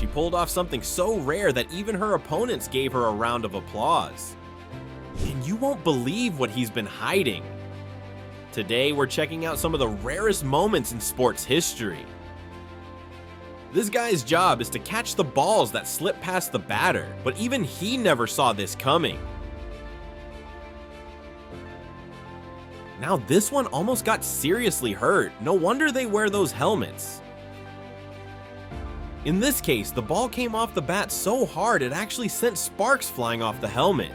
She pulled off something so rare that even her opponents gave her a round of applause. And you won't believe what he's been hiding. Today, we're checking out some of the rarest moments in sports history. This guy's job is to catch the balls that slip past the batter, but even he never saw this coming. Now this one almost got seriously hurt. No wonder they wear those helmets. In this case, the ball came off the bat so hard it actually sent sparks flying off the helmet.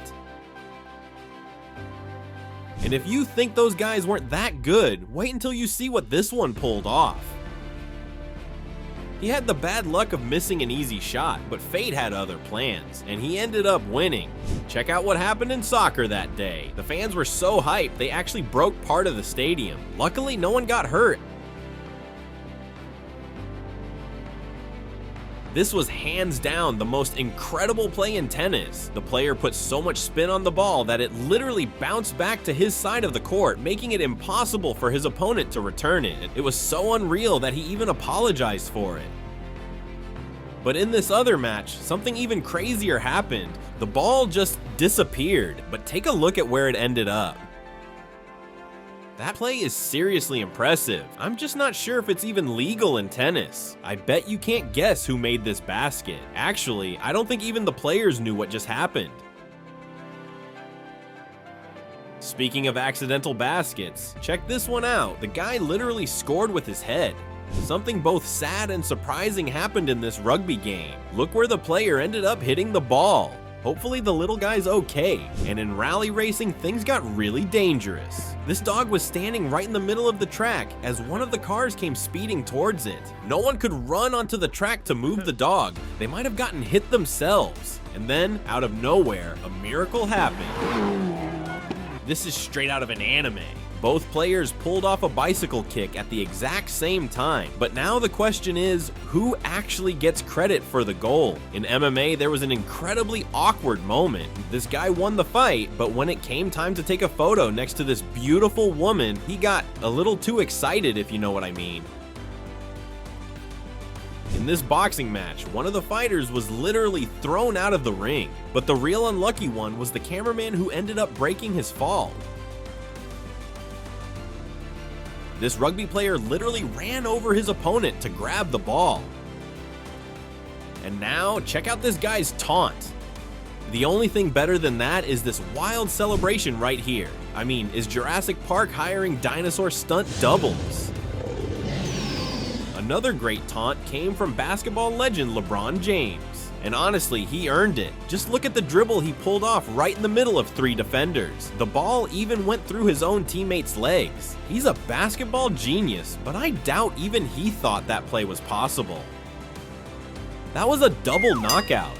And if you think those guys weren't that good, wait until you see what this one pulled off. He had the bad luck of missing an easy shot, but fate had other plans, and he ended up winning. Check out what happened in soccer that day. The fans were so hyped, they actually broke part of the stadium. Luckily, no one got hurt. This was hands down the most incredible play in tennis. The player put so much spin on the ball that it literally bounced back to his side of the court, making it impossible for his opponent to return it. It was so unreal that he even apologized for it. But in this other match, something even crazier happened. The ball just disappeared, but take a look at where it ended up. That play is seriously impressive. I'm just not sure if it's even legal in tennis. I bet you can't guess who made this basket. Actually, I don't think even the players knew what just happened. Speaking of accidental baskets, check this one out. The guy literally scored with his head. Something both sad and surprising happened in this rugby game. Look where the player ended up hitting the ball. Hopefully the little guy's okay, and in rally racing, things got really dangerous. This dog was standing right in the middle of the track as one of the cars came speeding towards it. No one could run onto the track to move the dog. They might have gotten hit themselves. And then, out of nowhere, a miracle happened. This is straight out of an anime. Both players pulled off a bicycle kick at the exact same time, but now the question is, who actually gets credit for the goal? In MMA, there was an incredibly awkward moment. This guy won the fight, but when it came time to take a photo next to this beautiful woman, he got a little too excited, if you know what I mean. In this boxing match, one of the fighters was literally thrown out of the ring, but the real unlucky one was the cameraman who ended up breaking his fall. This rugby player literally ran over his opponent to grab the ball. And now, check out this guy's taunt. The only thing better than that is this wild celebration right here. I mean, is Jurassic Park hiring dinosaur stunt doubles? Another great taunt came from basketball legend LeBron James. And honestly, he earned it. Just look at the dribble he pulled off right in the middle of 3 defenders. The ball even went through his own teammate's legs. He's a basketball genius, but I doubt even he thought that play was possible. That was a double knockout.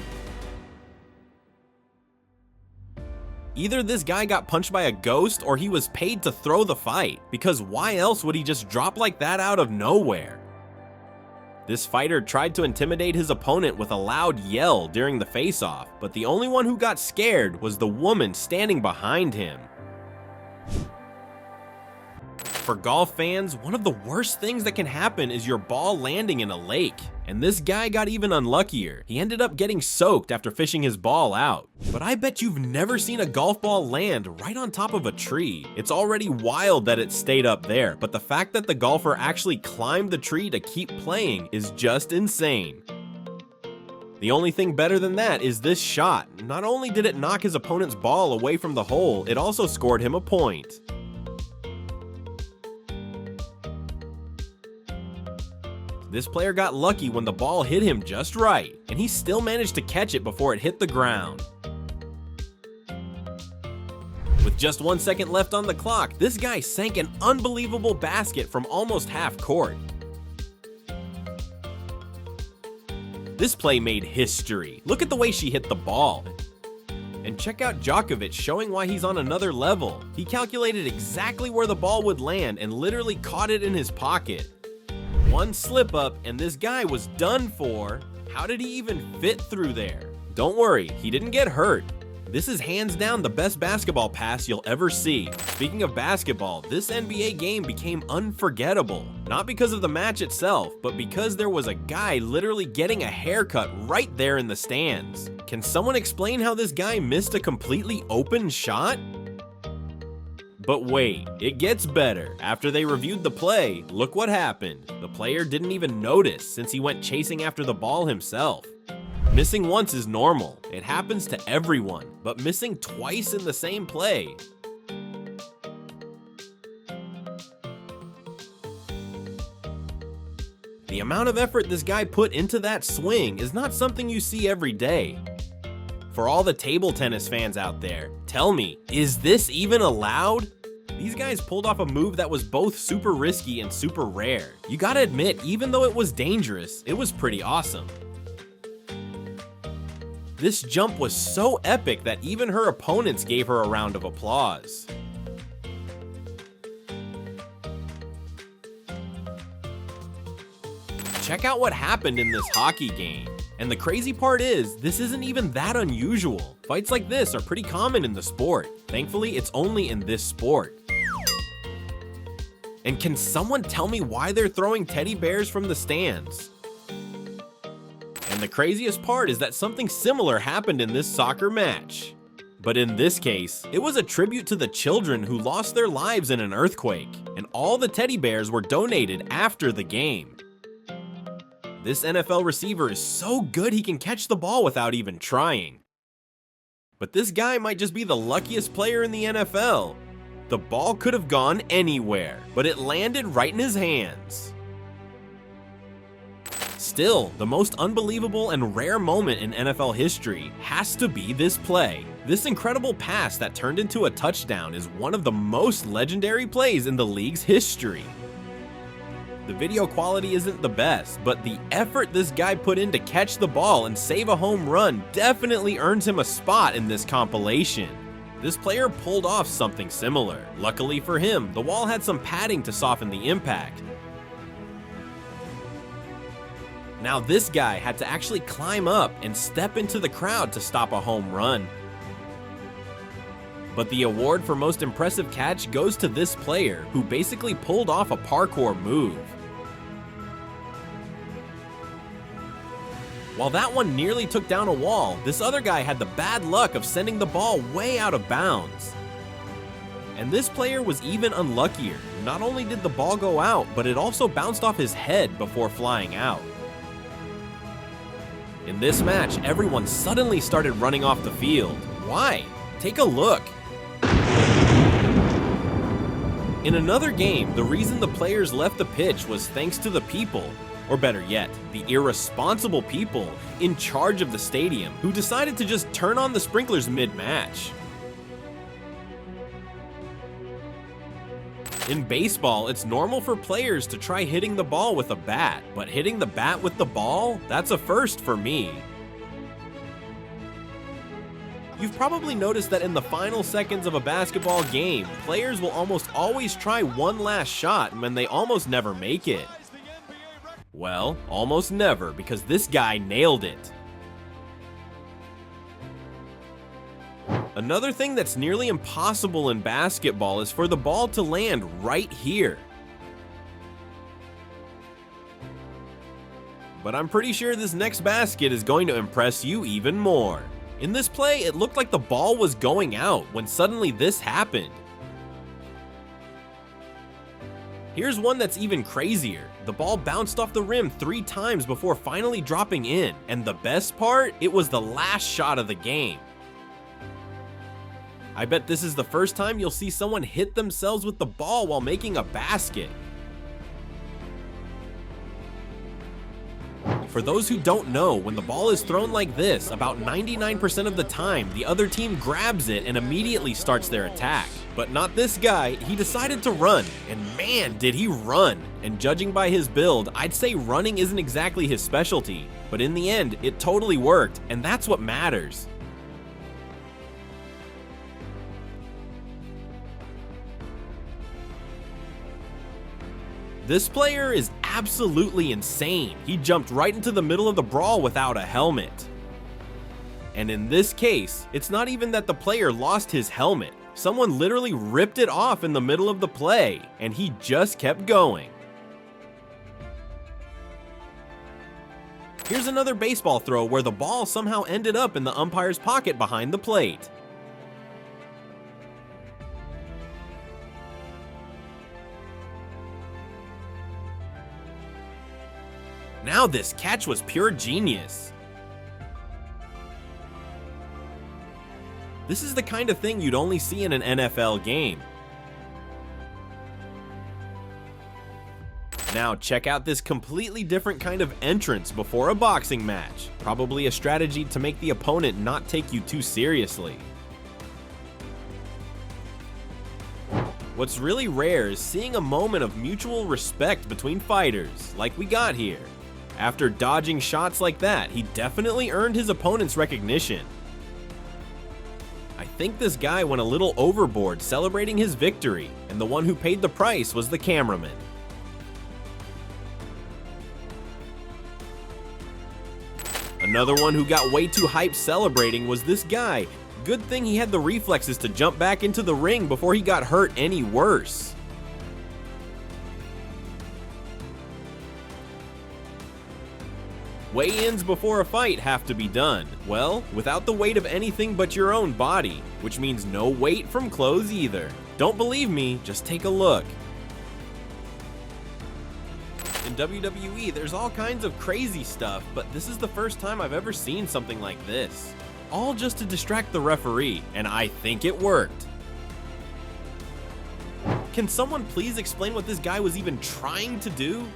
Either this guy got punched by a ghost or he was paid to throw the fight, because why else would he just drop like that out of nowhere? This fighter tried to intimidate his opponent with a loud yell during the face-off, but the only one who got scared was the woman standing behind him. For golf fans, one of the worst things that can happen is your ball landing in a lake. And this guy got even unluckier. He ended up getting soaked after fishing his ball out. But I bet you've never seen a golf ball land right on top of a tree. It's already wild that it stayed up there, but the fact that the golfer actually climbed the tree to keep playing is just insane. The only thing better than that is this shot. Not only did it knock his opponent's ball away from the hole, it also scored him a point. This player got lucky when the ball hit him just right, and he still managed to catch it before it hit the ground. With just 1 second left on the clock, this guy sank an unbelievable basket from almost half court. This play made history. Look at the way she hit the ball. And check out Djokovic showing why he's on another level. He calculated exactly where the ball would land and literally caught it in his pocket. One slip up and this guy was done for. How did he even fit through there? Don't worry, he didn't get hurt. This is hands down the best basketball pass you'll ever see. Speaking of basketball, this NBA game became unforgettable. Not because of the match itself, but because there was a guy literally getting a haircut right there in the stands. Can someone explain how this guy missed a completely open shot? But wait, it gets better. After they reviewed the play, look what happened. The player didn't even notice since he went chasing after the ball himself. Missing once is normal. It happens to everyone, but missing twice in the same play. The amount of effort this guy put into that swing is not something you see every day. For all the table tennis fans out there, tell me, is this even allowed? These guys pulled off a move that was both super risky and super rare. You gotta admit, even though it was dangerous, it was pretty awesome. This jump was so epic that even her opponents gave her a round of applause. Check out what happened in this hockey game. And the crazy part is, this isn't even that unusual. Fights like this are pretty common in the sport. Thankfully, it's only in this sport. And can someone tell me why they're throwing teddy bears from the stands? And the craziest part is that something similar happened in this soccer match. But in this case, it was a tribute to the children who lost their lives in an earthquake, and all the teddy bears were donated after the game. This NFL receiver is so good he can catch the ball without even trying. But this guy might just be the luckiest player in the NFL. The ball could have gone anywhere, but it landed right in his hands. Still, the most unbelievable and rare moment in NFL history has to be this play. This incredible pass that turned into a touchdown is one of the most legendary plays in the league's history. The video quality isn't the best, but the effort this guy put in to catch the ball and save a home run definitely earns him a spot in this compilation. This player pulled off something similar. Luckily for him, the wall had some padding to soften the impact. Now this guy had to actually climb up and step into the crowd to stop a home run. But the award for most impressive catch goes to this player, who basically pulled off a parkour move. While that one nearly took down a wall, this other guy had the bad luck of sending the ball way out of bounds. And this player was even unluckier. Not only did the ball go out, but it also bounced off his head before flying out. In this match, everyone suddenly started running off the field. Why? Take a look. In another game, the reason the players left the pitch was thanks to the people, or better yet, the irresponsible people in charge of the stadium who decided to just turn on the sprinklers mid-match. In baseball, it's normal for players to try hitting the ball with a bat, but hitting the bat with the ball? That's a first for me. You've probably noticed that in the final seconds of a basketball game, players will almost always try one last shot when they almost never make it. Well, almost never, because this guy nailed it. Another thing that's nearly impossible in basketball is for the ball to land right here. But I'm pretty sure this next basket is going to impress you even more. In this play, it looked like the ball was going out when suddenly this happened. Here's one that's even crazier. The ball bounced off the rim 3 times before finally dropping in, and the best part, it was the last shot of the game. I bet this is the first time you'll see someone hit themselves with the ball while making a basket. For those who don't know, when the ball is thrown like this, about 99% of the time, the other team grabs it and immediately starts their attack. But not this guy. He decided to run, and man, did he run. And judging by his build, I'd say running isn't exactly his specialty, but in the end, it totally worked, and that's what matters. This player is absolutely insane. He jumped right into the middle of the brawl without a helmet. And in this case, it's not even that the player lost his helmet. Someone literally ripped it off in the middle of the play, and he just kept going. Here's another baseball throw where the ball somehow ended up in the umpire's pocket behind the plate. Now this catch was pure genius. This is the kind of thing you'd only see in an NFL game. Now check out this completely different kind of entrance before a boxing match. Probably a strategy to make the opponent not take you too seriously. What's really rare is seeing a moment of mutual respect between fighters, like we got here. After dodging shots like that, he definitely earned his opponent's recognition. I think this guy went a little overboard celebrating his victory, and the one who paid the price was the cameraman. Another one who got way too hyped celebrating was this guy. Good thing he had the reflexes to jump back into the ring before he got hurt any worse. Weigh-ins before a fight have to be done, well, without the weight of anything but your own body, which means no weight from clothes either. Don't believe me? Just take a look. In WWE, there's all kinds of crazy stuff, but this is the first time I've ever seen something like this. All just to distract the referee, and I think it worked. Can someone please explain what this guy was even trying to do?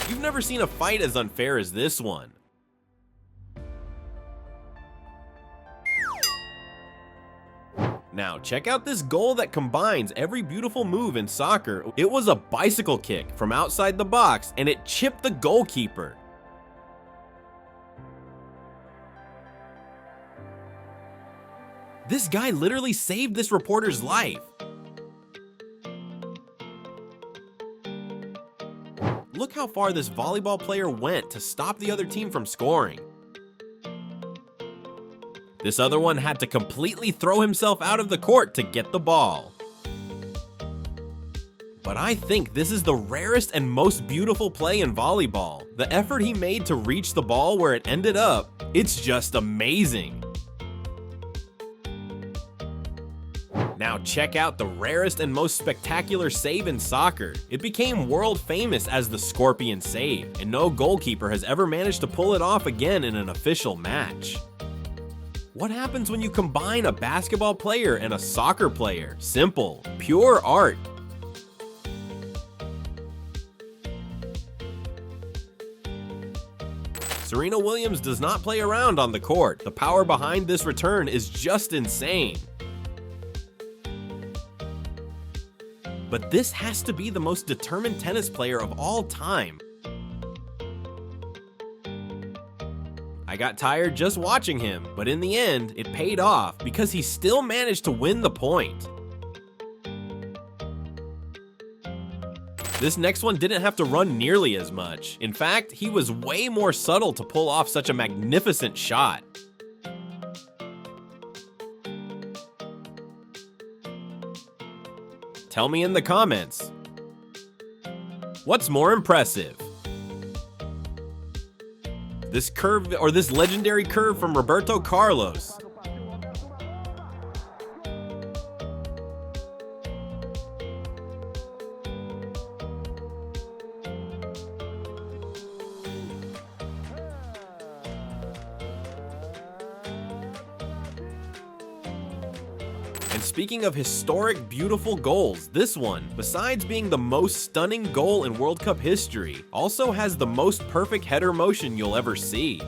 You've never seen a fight as unfair as this one. Now, check out this goal that combines every beautiful move in soccer. It was a bicycle kick from outside the box, and it chipped the goalkeeper. This guy literally saved this reporter's life. Look how far this volleyball player went to stop the other team from scoring. This other one had to completely throw himself out of the court to get the ball. But I think this is the rarest and most beautiful play in volleyball. The effort he made to reach the ball where it ended up, it's just amazing. Now check out the rarest and most spectacular save in soccer. It became world famous as the Scorpion save, and no goalkeeper has ever managed to pull it off again in an official match. What happens when you combine a basketball player and a soccer player? Simple, pure art. Serena Williams does not play around on the court. The power behind this return is just insane. But this has to be the most determined tennis player of all time. I got tired just watching him, but in the end, it paid off because he still managed to win the point. This next one didn't have to run nearly as much. In fact, he was way more subtle to pull off such a magnificent shot. Tell me in the comments, what's more impressive? This curve, or this legendary curve from Roberto Carlos? And speaking of historic, beautiful goals, this one, besides being the most stunning goal in World Cup history, also has the most perfect header motion you'll ever see.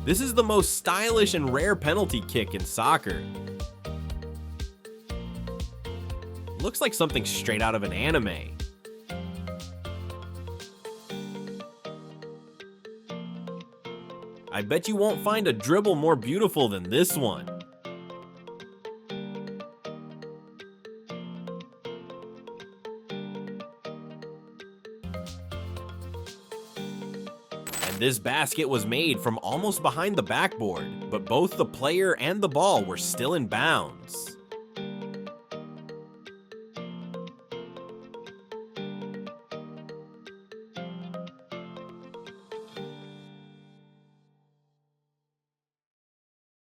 This is the most stylish and rare penalty kick in soccer. Looks like something straight out of an anime. I bet you won't find a dribble more beautiful than this one. and this basket was made from almost behind the backboard, but both the player and the ball were still in bounds.